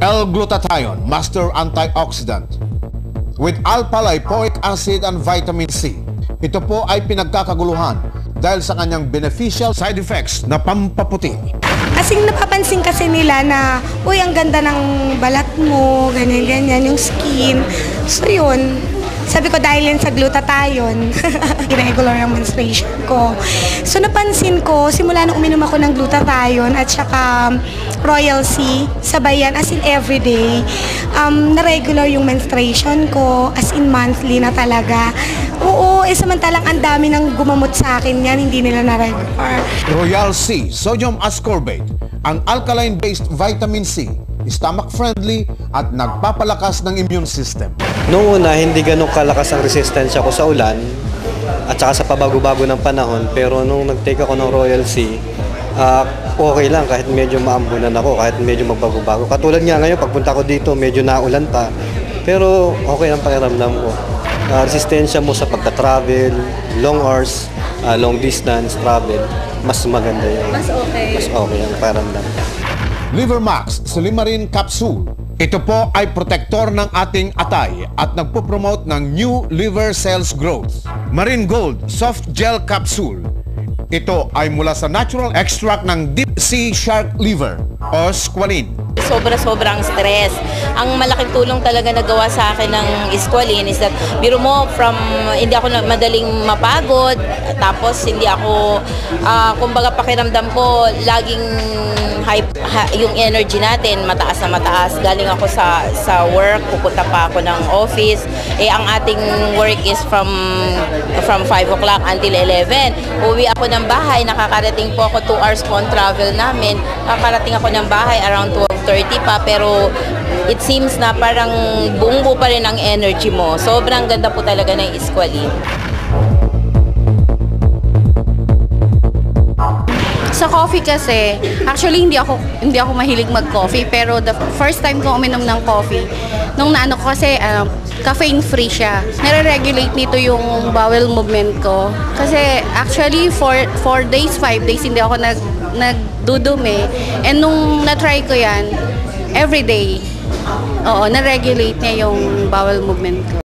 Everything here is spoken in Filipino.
L-glutathione, master antioxidant, with alpha-lipoic acid and vitamin C. Ito po ay pinagkakaguluhan dahil sa kanyang beneficial side effects na pampaputi. Kasing napapansin kasi nila na, uy, ang ganda ng balat mo, ganyan-ganyan, yung skin. So yun, sabi ko dahil yan sa glutathione, irregular ang menstruation ko. So napansin ko, simula nung uminom ako ng glutathione at saka Royal C, sabayan as in everyday, na-regular yung menstruation ko, as in monthly na talaga. Oo, samantalang ang dami nang gumamot sa akin yan, hindi nila na-regular. Royal C, sodium ascorbate, ang alkaline-based vitamin C, stomach-friendly at nagpapalakas ng immune system. Noong una, hindi ganun kalakas ang resistensya ko sa ulan at saka sa pabago-bago ng panahon. Pero nung nag-take ako ng Royal C, okay lang kahit medyo maambunan ako, kahit medyo magbago-bago. Katulad nga ngayon, pagpunta ko dito, medyo naulan pa. Pero okay ang pakiramdam ko. Resistensya mo sa pagka-travel, long hours, long distance travel, mas maganda yun. Mas okay. Mas okay ang pakiramdam. Livermax Slimarine Capsule. Ito po ay protektor ng ating atay at nagpo-promote ng new liver cells growth. Marine Gold Soft Gel Capsule. Ito ay mula sa natural extract ng deep sea shark liver o squalene. Sobrang stress. Ang malaking tulong talaga nagawa sa akin ng squalene is that, biro mo, from hindi ako madaling mapagod, tapos hindi ako, kumbaga pakiramdam ko, laging yung energy natin, mataas na mataas. Galing ako sa work, pupunta pa ako ng office. Ang ating work is from 5 o'clock until 11. Uwi ako ng bahay, nakakarating po ako 2 hours po ang travel namin. Nakakarating ako ng bahay around 12:30 pa, pero it seems na parang buong-buo pa rin ang energy mo. Sobrang ganda po talaga ng squalene. Sa coffee kasi, actually hindi ako mahilig mag-coffee, pero the first time ko uminom ng coffee, nung naano ko kasi caffeine free siya. Nare-regulate nito yung bowel movement ko. Kasi actually 4 days, 5 days hindi ako nagdudumi. And nung na-try ko yan, everyday, na-regulate niya yung bowel movement ko.